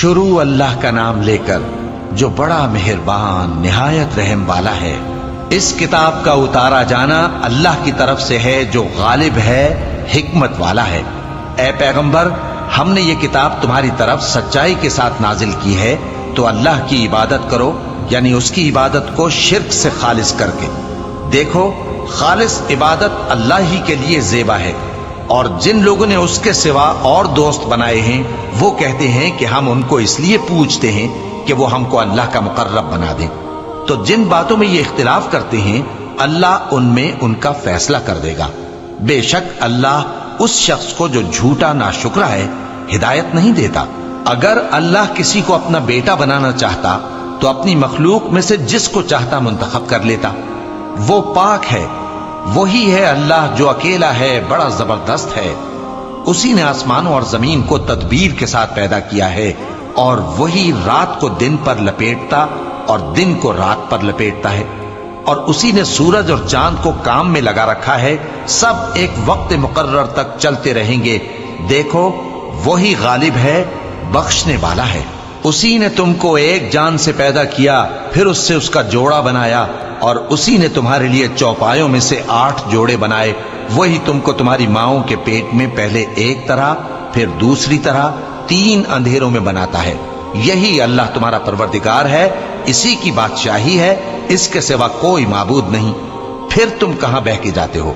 शुरू अल्लाह का नाम लेकर जो बड़ा मेहरबान निहायत रहम वाला है। इस किताब का उतारा जाना अल्लाह की तरफ से है जो गालिब है, हिकमत वाला है। ए पैगंबर, हमने ये किताब तुम्हारी तरफ सच्चाई के साथ नाजिल की है, तो अल्लाह की इबादत करो, यानी उसकी इबादत को शिर्क से खालिस करके। देखो, खालिस इबादत अल्लाह ही के लिए ज़ेबा है, और जिन लोगों ने उसके सिवा और दोस्त बनाए हैं वो कहते हैं कि हम उनको इसलिए पूछते हैं कि वो हमको अल्लाह का मुकर्रब बना दें। तो जिन बातों में ये इख्तिलाफ करते हैं अल्लाह उनमें उनका फैसला कर देगा। बेशक अल्लाह उस शख्स को जो झूठा नाशुक्रा है हिदायत नहीं देता। अगर अल्लाह किसी को अपना बेटा बनाना चाहता तो अपनी मखलूक में से जिसको चाहता मुंतखब कर लेता। वो पाक है, वही है अल्लाह जो अकेला है, बड़ा जबरदस्त है। उसी ने आसमानों और जमीन को तदबीर के साथ पैदा किया है, और वही रात को दिन पर लपेटता और दिन को रात पर लपेटता है। और उसी ने सूरज और चांद को काम में लगा रखा है, सब एक वक्त मुकर्रर तक चलते रहेंगे। देखो, वही गालिब है, बख्शने वाला है। उसी ने तुमको एक जान से पैदा किया, फिर उससे उसका जोड़ा बनाया, और उसी ने तुम्हारे लिए चौपायों में से 8 जोड़े बनाए। वही तुमको तुम्हारी माओं के पेट में पहले एक तरह, फिर दूसरी तरह, 3 अंधेरों में बनाता है। यही अल्लाह तुम्हारा परवरदिगार है, इसी की बादशाही है, इसके सिवा कोई माबूद नहीं। फिर तुम कहां बह के जाते हो?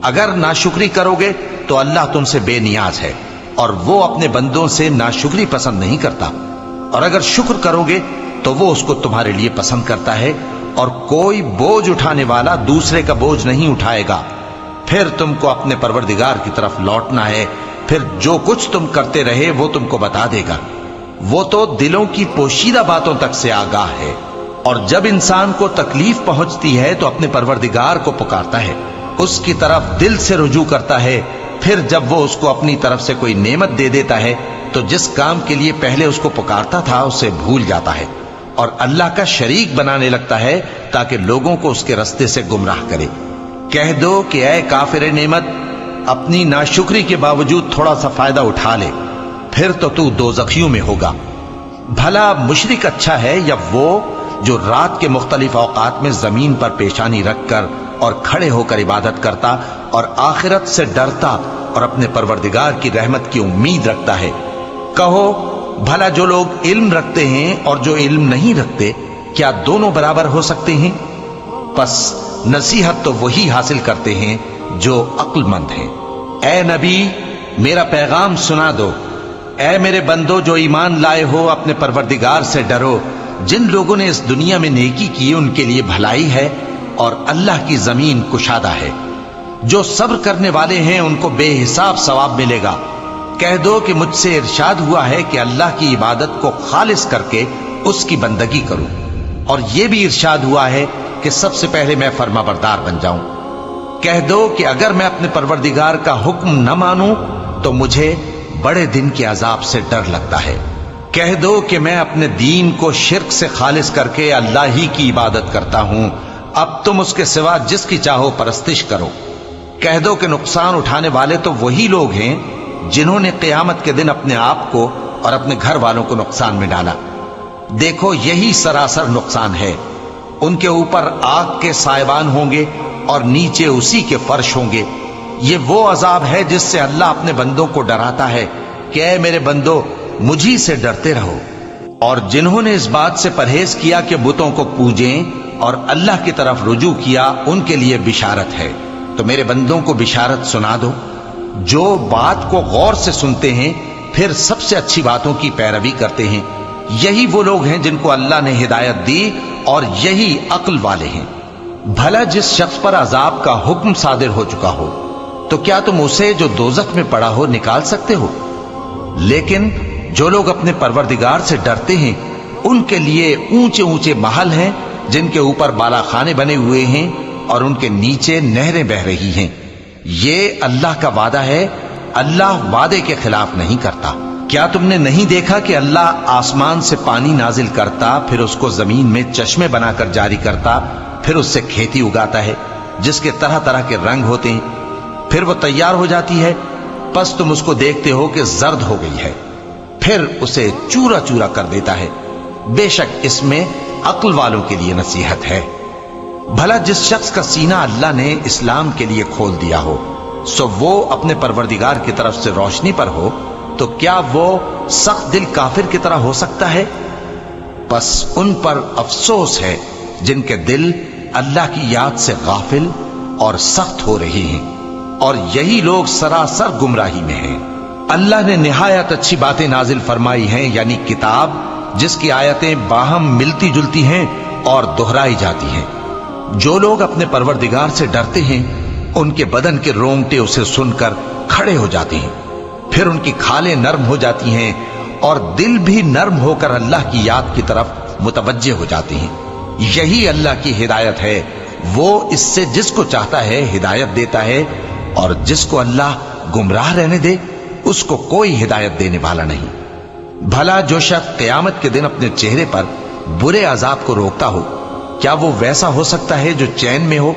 अगर नाशुक्री करोगे तो अल्लाह तुमसे बेनियाज है, और वो अपने बंदों से नाशुक्री पसंद नहीं करता। और अगर शुक्र करोगे तो वो उसको तुम्हारे लिए पसंद करता है, और कोई बोझ उठाने वाला दूसरे का बोझ नहीं उठाएगा। फिर तुमको अपने परवरदिगार की तरफ लौटना है, फिर जो कुछ तुम करते रहे वो तुमको बता देगा। वो तो दिलों की पोशीदा बातों तक से आगाह है, और जब इंसान को तकलीफ पहुंचती है तो अपने परवरदिगार को पुकारता है, उसकी तरफ दिल से रुजू करता है। फिर जब वो उसको अपनी तरफ से कोई नेमत दे देता है तो जिस काम के लिए पहले उसको पुकारता था उसे भूल जाता है, और अल्लाह का शरीक बनाने लगता है ताकि लोगों को उसके रास्ते से गुमराह करे। कह दो कि ऐ काफिर नेमत, अपनी नाशुक्री के बावजूद थोड़ा सा फायदा उठा ले, फिर तो तू दोज़खियों में होगा। भला मुशरिक अच्छा है या वो जो रात के मुख्तलिफ औकात में जमीन पर पेशानी रखकर और खड़े होकर इबादत करता और आखिरत से डरता और अपने परवरदिगार की रहमत की उम्मीद रखता है। कहो, भला जो लोग इल्म रखते हैं और जो इल्म नहीं रखते, क्या दोनों बराबर हो सकते हैं? बस नसीहत तो वही हासिल करते हैं जो अक्लमंद हैं। ए नबी, मेरा पैगाम सुना दो। ए मेरे बंदो जो ईमान लाए हो, अपने परवरदिगार से डरो। जिन लोगों ने इस दुनिया में नेकी की उनके लिए भलाई है, और अल्लाह की जमीन कुशादा है। जो सब्र करने वाले हैं उनको बेहिसाब सवाब मिलेगा। कह दो कि मुझसे इरशाद हुआ है कि अल्लाह की इबादत को खालिस करके उसकी बंदगी करूं, और यह भी इरशाद हुआ है कि सबसे पहले मैं फर्माबरदार बन जाऊं। कह दो कि अगर मैं अपने परवरदिगार का हुक्म न मानूं तो मुझे बड़े दिन के अजाब से डर लगता है। कह दो कि मैं अपने दीन को शिर्क से खालिस करके अल्लाह ही की इबादत करता हूं, अब तुम उसके सिवा जिसकी चाहो परस्तिश करो। कह दो कि नुकसान उठाने वाले तो वही लोग हैं जिन्होंने क़यामत के दिन अपने आप को और अपने घर वालों को नुकसान में डाला। देखो, यही सरासर नुकसान है। उनके ऊपर आग के साइबान होंगे और नीचे उसी के फर्श होंगे। ये वो अजाब है जिससे अल्लाह अपने बंदों को डराता है कि ऐ मेरे बंदो, मुझी से डरते रहो। और जिन्होंने इस बात से परहेज किया कि बुतों को पूजें और अल्लाह की तरफ रुजू किया, उनके लिए बिशारत है। तो मेरे बंदों को बिशारत सुना दो जो बात को गौर से सुनते हैं, फिर सबसे अच्छी बातों की पैरवी करते हैं। यही वो लोग हैं जिनको अल्लाह ने हिदायत दी, और यही अक्ल वाले हैं। भला जिस शख्स पर अजाब का हुक्म सादिर हो चुका हो, तो क्या तुम उसे जो दोजख में पड़ा हो निकाल सकते हो? लेकिन जो लोग अपने परवरदिगार से डरते हैं उनके लिए ऊंचे ऊंचे महल हैं जिनके ऊपर बालाखाने बने हुए हैं और उनके नीचे नहरें बह रही हैं। ये अल्लाह का वादा है, अल्लाह वादे के खिलाफ नहीं करता। क्या तुमने नहीं देखा कि अल्लाह आसमान से पानी नाजिल करता, फिर उसको जमीन में चश्मे बनाकर जारी करता, फिर उससे खेती उगाता है जिसके तरह तरह के रंग होते हैं, फिर वो तैयार हो जाती है, बस तुम उसको देखते हो कि जर्द हो गई है, پھر اسے چورا چورا کر دیتا ہے۔ بے شک اس میں عقل والوں کے لیے نصیحت ہے۔ بھلا جس شخص کا سینہ اللہ نے اسلام کے لیے کھول دیا ہو، سو وہ اپنے پروردگار کی طرف سے روشنی پر ہو، تو کیا وہ سخت دل کافر کی طرح ہو سکتا ہے؟ بس ان پر افسوس ہے جن کے دل اللہ کی یاد سے غافل اور سخت ہو رہی ہیں، اور یہی لوگ سراسر گمراہی میں ہیں۔ اللہ نے نہایت اچھی باتیں نازل فرمائی ہیں، یعنی کتاب جس کی آیتیں باہم ملتی جلتی ہیں اور دہرائی جاتی ہیں۔ جو لوگ اپنے پروردگار سے ڈرتے ہیں، ان کے بدن کے رونگٹے اسے سن کر کھڑے ہو جاتے ہیں، پھر ان کی کھالیں نرم ہو جاتی ہیں اور دل بھی نرم ہو کر اللہ کی یاد کی طرف متوجہ ہو جاتے ہیں۔ یہی اللہ کی ہدایت ہے، وہ اس سے جس کو چاہتا ہے ہدایت دیتا ہے، اور جس کو اللہ گمراہ رہنے دے اس کو کوئی ہدایت دینے والا نہیں۔ بھلا جو شخص قیامت کے دن اپنے چہرے پر برے عذاب کو روکتا ہو، کیا وہ ویسا ہو سکتا ہے جو چین میں ہو؟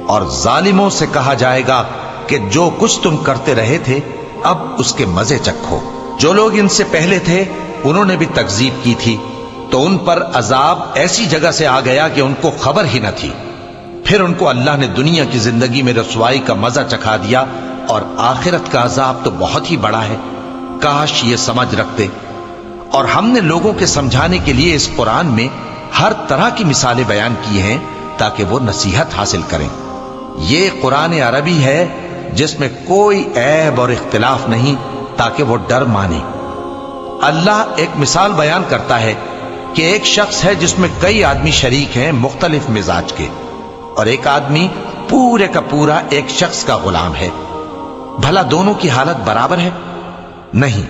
اور ظالموں سے کہا جائے گا کہ جو کچھ تم کرتے رہے تھے اب اس کے مزے چکھو۔ جو لوگ ان سے پہلے تھے انہوں نے بھی تکذیب کی تھی، تو ان پر عذاب ایسی جگہ سے آ گیا کہ ان کو خبر ہی نہ تھی۔ پھر ان کو اللہ نے دنیا کی زندگی میں رسوائی کا مزہ چکھا دیا، اور آخرت کا عذاب تو بہت ہی بڑا ہے۔ کاش یہ سمجھ رکھتے۔ اور ہم نے لوگوں کے سمجھانے کے لیے اس قرآن میں ہر طرح کی مثالیں بیان کی ہیں تاکہ وہ نصیحت حاصل کریں۔ یہ قرآن عربی ہے جس میں کوئی عیب اور اختلاف نہیں، تاکہ وہ ڈر مانے۔ اللہ ایک مثال بیان کرتا ہے کہ ایک شخص ہے جس میں کئی آدمی شریک ہیں مختلف مزاج کے، اور ایک آدمی پورے کا پورا ایک شخص کا غلام ہے۔ بھلا دونوں کی حالت برابر ہے؟ نہیں،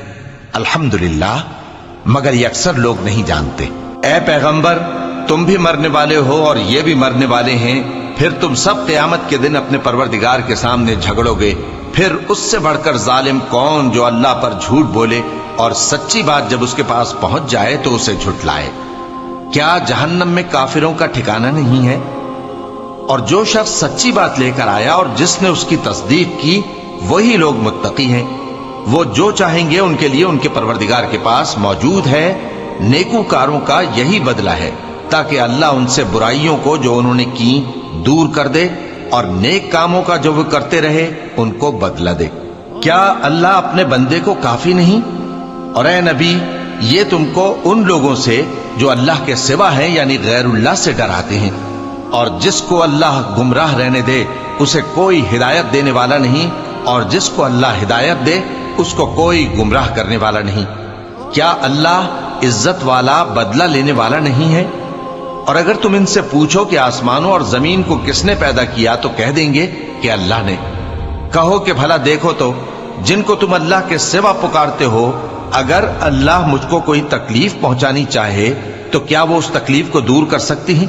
الحمدللہ، مگر یہ اکثر لوگ نہیں جانتے۔ اے پیغمبر، تم بھی مرنے والے ہو اور یہ بھی مرنے والے ہیں، پھر تم سب قیامت کے دن اپنے پروردگار کے سامنے جھگڑو گے۔ پھر اس سے بڑھ کر ظالم کون جو اللہ پر جھوٹ بولے اور سچی بات جب اس کے پاس پہنچ جائے تو اسے جھٹلائے۔ کیا جہنم میں کافروں کا ٹھکانہ نہیں ہے؟ اور جو شخص سچی بات لے کر آیا اور جس نے اس کی تصدیق کی، وہی لوگ متقی ہیں۔ وہ جو چاہیں گے ان کے لیے ان کے پروردگار کے پاس موجود ہے۔ نیکوکاروں کا یہی بدلہ ہے، تاکہ اللہ ان سے برائیوں کو جو انہوں نے کی دور کر دے، اور نیک کاموں کا جو وہ کرتے رہے ان کو بدلہ دے۔ کیا اللہ اپنے بندے کو کافی نہیں؟ اور اے نبی، یہ تم کو ان لوگوں سے جو اللہ کے سوا ہیں یعنی غیر اللہ سے ڈراتے ہیں، اور جس کو اللہ گمراہ رہنے دے اسے کوئی ہدایت دینے والا نہیں، اور جس کو اللہ ہدایت دے اس کو کوئی گمراہ کرنے والا نہیں۔ کیا اللہ عزت والا بدلہ لینے والا نہیں ہے؟ اور اگر تم ان سے پوچھو کہ آسمانوں اور زمین کو کس نے پیدا کیا تو کہہ دیں گے کہ اللہ نے۔ کہو کہ بھلا دیکھو تو جن کو تم اللہ کے سوا پکارتے ہو، اگر اللہ مجھ کو کوئی تکلیف پہنچانی چاہے تو کیا وہ اس تکلیف کو دور کر سکتی ہیں؟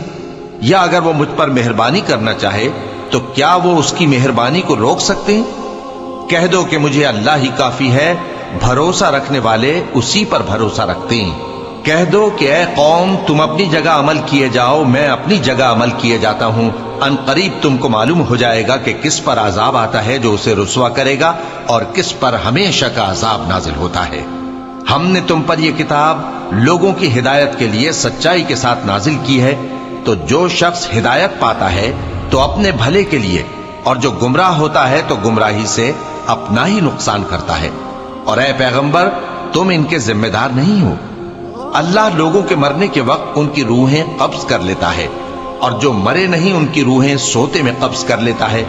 یا اگر وہ مجھ پر مہربانی کرنا چاہے تو کیا وہ اس کی مہربانی کو روک سکتے ہیں؟ کہہ دو کہ مجھے اللہ ہی کافی ہے، بھروسہ رکھنے والے اسی پر بھروسہ رکھتے ہیں۔ کہہ دو کہ اے قوم، تم اپنی جگہ عمل کیے جاؤ، میں اپنی جگہ عمل کیے جاتا ہوں۔ ان قریب تم کو معلوم ہو جائے گا کہ کس پر عذاب آتا ہے جو اسے رسوا کرے گا، اور کس پر ہمیشہ کا عذاب نازل ہوتا ہے۔ ہم نے تم پر یہ کتاب لوگوں کی ہدایت کے لیے سچائی کے ساتھ نازل کی ہے، تو جو شخص ہدایت پاتا ہے تو اپنے بھلے کے لیے، اور جو گمراہ ہوتا ہے تو گمراہی سے اپنا ہی نقصان کرتا ہے۔ اور اے پیغمبر، تم ان کے ذمہ دار نہیں ہو۔ اللہ لوگوں کے مرنے کے وقت ان کی روحیں قبض کر لیتا ہے، اور جو مرے نہیں ان کی روحیں سوتے میں قبض کر لیتا ہے۔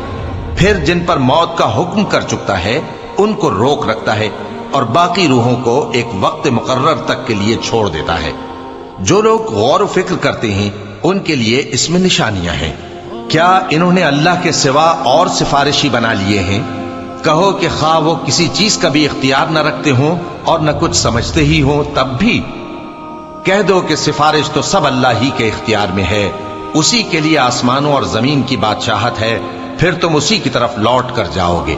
پھر جن پر موت کا حکم کر چکتا ہے ان کو روک رکھتا ہے، اور باقی روحوں کو ایک وقت مقرر تک کے لیے چھوڑ دیتا ہے۔ جو لوگ غور و فکر کرتے ہیں ان کے لیے اس میں نشانیاں ہیں۔ کیا انہوں نے اللہ کے سوا اور سفارشی بنا لیے ہیں؟ کہو کہ خواہ وہ کسی چیز کا بھی اختیار نہ رکھتے ہوں اور نہ کچھ سمجھتے ہی ہوں تب بھی کہہ دو کہ سفارش تو سب اللہ ہی کے اختیار میں ہے، اسی کے لیے آسمانوں اور زمین کی بادشاہت ہے، پھر تم اسی کی طرف لوٹ کر جاؤ گے۔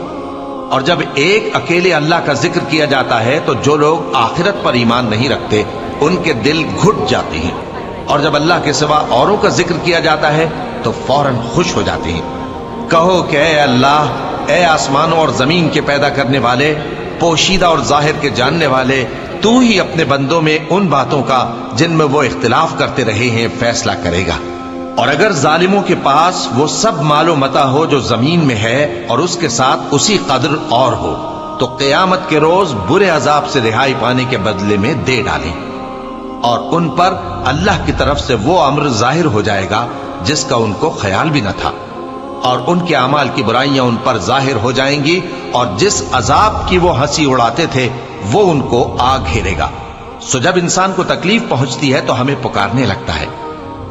اور جب ایک اکیلے اللہ کا ذکر کیا جاتا ہے تو جو لوگ آخرت پر ایمان نہیں رکھتے ان کے دل گھٹ جاتے ہیں، اور جب اللہ کے سوا اوروں کا ذکر کیا جاتا ہے تو فوراً خوش ہو جاتے ہیں۔ کہو کہ اے اللہ، اے آسمانوں اور زمین کے پیدا کرنے والے، پوشیدہ اور ظاہر کے جاننے والے، تو ही अपने बंदों में उन बातों का जिनमें वो इख्तिलाफ करते रहे हैं फैसला करेगा। और अगर जालिमों के पास वो सब मालो मता हो जो जमीन में है और उसके साथ उसी कदर और हो, तो क़यामत के रोज बुरे अजाब से रिहाई पाने के बदले में दे डालें। और उन पर अल्लाह की तरफ से वो अम्र जाहिर हो जाएगा जिसका उनको ख्याल भी न था, और उनके अमाल की बुराइयां उन पर जाहिर हो जाएंगी, और जिस अजाब की वो हंसी उड़ाते थे वो उनको आ घेरेगा। सो जब इंसान को तकलीफ पहुंचती है तो हमें पुकारने लगता है,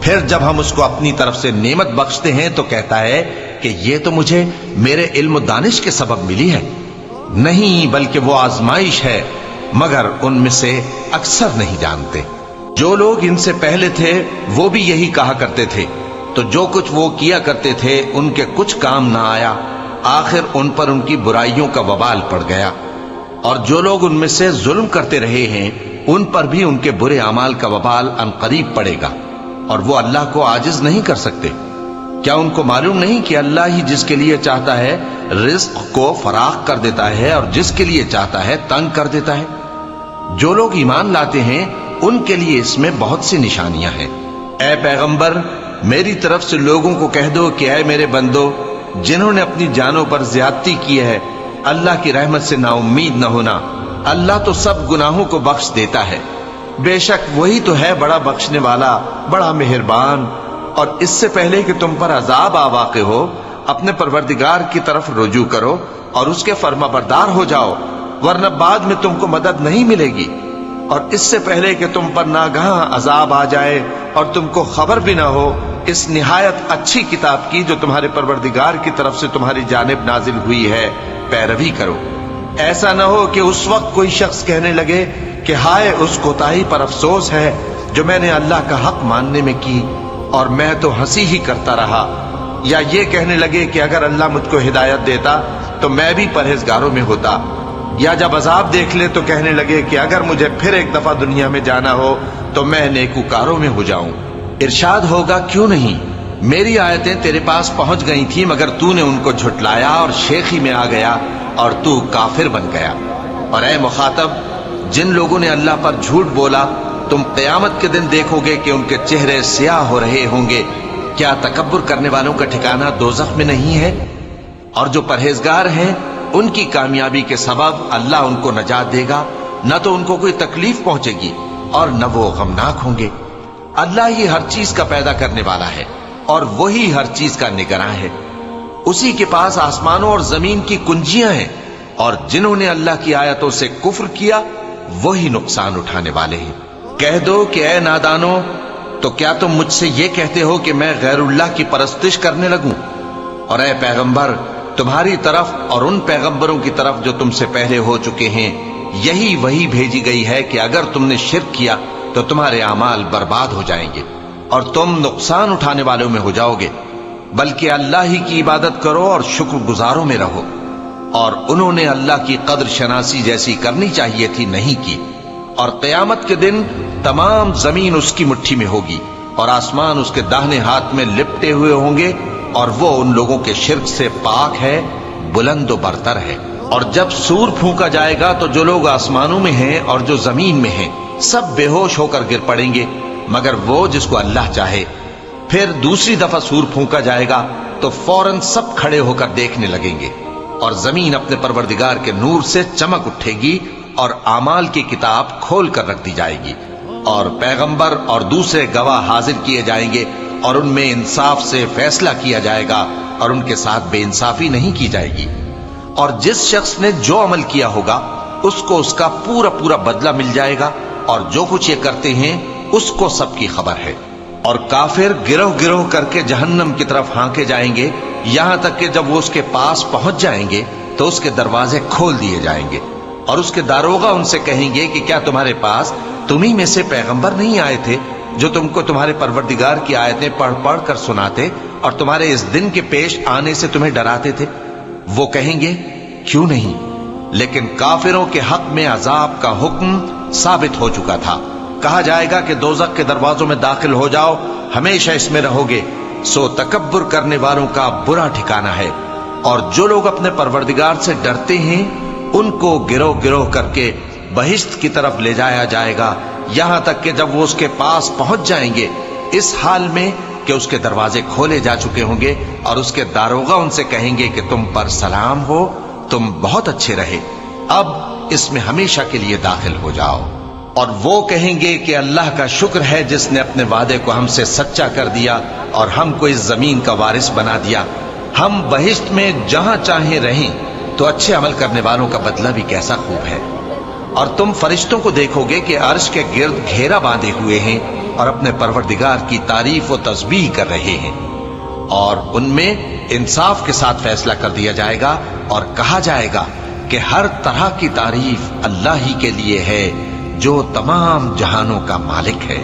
फिर जब हम उसको अपनी तरफ से नेमत बख्शते हैं तो कहता है कि ये तो मुझे मेरे इल्म दानिश के सबब मिली है। नहीं, बल्कि वो आजमाइश है, मगर उनमें से अक्सर नहीं जानते। जो लोग इनसे पहले थे वो भी यही कहा करते थे, तो जो कुछ वो किया करते थे उनके कुछ काम ना आया, आखिर उन पर उनकी बुराइयों का वबाल पड़ गया। और जो लोग उनमें से जुल्म करते रहे हैं उन पर भी उनके बुरे अमाल का वबाल अनकरीब पड़ेगा, और वो अल्लाह को आजिज नहीं कर सकते। क्या उनको मालूम नहीं कि अल्लाह ही जिसके लिए चाहता है रिज्क को फराख कर देता है और जिसके लिए चाहता है तंग कर देता है। जो लोग ईमान लाते हैं उनके लिए इसमें बहुत सी निशानियां हैं। ऐ पैगंबर, मेरी तरफ से लोगों को कह दो कि ऐ मेरे बंदो, जिन्होंने अपनी जानों पर ज्यादती की है, अल्लाह की रहमत से नाउम्मीद न होना। अल्लाह तो सब गुनाहों को बख्श देता है, बेशक वही तो है बड़ा बख्शने वाला, बड़ा मेहरबान। और इससे पहले कि तुम पर अजाब आ वाक़े हो, अपने परवरदिगार की तरफ रुजू करो और उसके फर्माबरदार हो जाओ, वरना बाद में तुमको मदद नहीं मिलेगी। और इससे पहले कि तुम पर नागहां अजाब आ जाए और तुमको खबर भी ना हो, इस निहायत अच्छी किताब की जो तुम्हारे परवरदिगार की तरफ से तुम्हारी जानिब नाजिल हुई है पैरवी करो। ऐसा न हो कि उस वक्त कोई शख्स कहने लगे कि हाय उस कोताही पर अफसोस है जो मैंने अल्लाह का हक मानने में की, और मैं तो हंसी ही करता रहा। या ये कहने लगे कि अगर अल्लाह मुझको हिदायत देता तो मैं भी परहेजगारों में होता। या जब अजाब देख ले तो कहने लगे कि अगर मुझे फिर एक दफा दुनिया में जाना हो तो मैं नेकूकारों में हो जाऊं। इरशाद होगा, क्यों नहीं, मेरी आयतें तेरे पास पहुंच गई थी मगर तूने उनको झुटलाया और शेखी में आ गया और तू काफिर बन गया। और ऐ मुखातब, जिन लोगों ने अल्लाह पर झूठ बोला, तुम क़यामत के दिन देखोगे कि उनके चेहरे स्याह हो रहे होंगे। क्या तकब्बुर करने वालों का ठिकाना दोज़ख में नहीं है? और जो परहेजगार हैं उनकी कामयाबी के सबब अल्लाह उनको नजात देगा, न तो उनको कोई तकलीफ पहुंचेगी और न वो गमनाक होंगे। अल्लाह ही हर चीज का पैदा करने वाला है और वही हर चीज का निगरान है। उसी के पास आसमानों और जमीन की कुंजियां हैं, और जिन्होंने अल्लाह की आयतों से कुफ्र किया वही नुकसान उठाने वाले हैं। कह दो कि ऐ नादानो, तो क्या तुम मुझसे ये कहते हो कि मैं गैरुल्लाह की परस्तिश करने लगूं? और ऐ पैगंबर, तुम्हारी तरफ और उन पैगंबरों की तरफ जो तुमसे पहले हो चुके हैं यही वही भेजी गई है कि अगर तुमने शिर्क किया तो तुम्हारे अमाल बर्बाद हो जाएंगे और तुम नुकसान उठाने वालों में हो जाओगे। बल्कि अल्लाह ही की इबादत करो और शुक्रगुजारों में रहो। और उन्होंने अल्लाह की कद्र शनासी जैसी करनी चाहिए थी, नहीं की। और क़यामत के दिन तमाम जमीन उसकी मुट्ठी में होगी और आसमान उसके दाहिने हाथ में लिपटे हुए होंगे, और वो उन लोगों के शिर्क से पाक है, बुलंद बरतर है। और जब सूर फूंका जाएगा तो जो लोग आसमानों में हैं और जो जमीन में हैं सब बेहोश होकर गिर पड़ेंगे, मगर वो जिसको अल्लाह चाहे। फिर दूसरी दफा सूर फूंका जाएगा तो फौरन सब खड़े होकर देखने लगेंगे, और जमीन अपने परवरदिगार के नूर से चमक उठेगी और आमाल की किताब खोल कर रख दी जाएगी, और पैगंबर और दूसरे गवाह हाजिर किए जाएंगे, और उनमें इंसाफ से फैसला किया जाएगा और उनके साथ बेइंसाफी नहीं की जाएगी। और जिस शख्स ने जो अमल किया होगा उसको उसका पूरा पूरा बदला मिल जाएगा, और जो कुछ ये करते हैं उसको सबकी खबर है। और काफिर गिरोह गिरोह करके जहन्नम की तरफ हांके जाएंगे, यहां तक कि जब वो उसके पास पहुंच जाएंगे तो उसके दरवाजे खोल दिए जाएंगे, और उसके दारोगा उनसे कहेंगे कि क्या तुम्हारे पास तुम्ही में से पैगंबर नहीं आए थे जो तुमको तुम्हारे परवरदिगार की आयतें पढ़ पढ़ कर सुनाते और तुम्हारे इस दिन के पेश आने से तुम्हें डराते थे? वो कहेंगे, क्यों नहीं, लेकिन काफिरों के हक में अजाब का हुक्म साबित हो चुका था। कहा जाएगा कि दोज़ख के दरवाजों में दाखिल हो जाओ, हमेशा इसमें रहोगे। सो तकब्बुर करने वालों का बुरा ठिकाना है। और जो लोग अपने परवरदिगार से डरते हैं उनको गिरोह गिरोह करके बहिश्त की तरफ ले जाया जाएगा, यहां तक कि जब वो उसके पास पहुंच जाएंगे, इस हाल में कि उसके दरवाजे खोले जा चुके होंगे और उसके दारोगा उनसे कहेंगे कि तुम पर सलाम हो, तुम बहुत अच्छे रहे, अब इसमें हमेशा के लिए दाखिल हो जाओ। और वो कहेंगे कि अल्लाह का शुक्र है जिसने अपने वादे को हमसे सच्चा कर दिया और हमको इस जमीन का वारिस बना दिया। हम बहिश्त में जहां चाहे रहें, तो अच्छे अमल करने वालों का बदला भी कैसा खूब है। और तुम फरिश्तों को देखोगे कि अर्श के गिर्द घेरा बांधे हुए हैं और अपने परवरदिगार की तारीफ और तस्बीह कर रहे हैं, और उनमें इंसाफ के साथ फैसला कर दिया जाएगा और कहा जाएगा कि हर तरह की तारीफ अल्लाह ही के लिए है जो तमाम जहानों का मालिक है।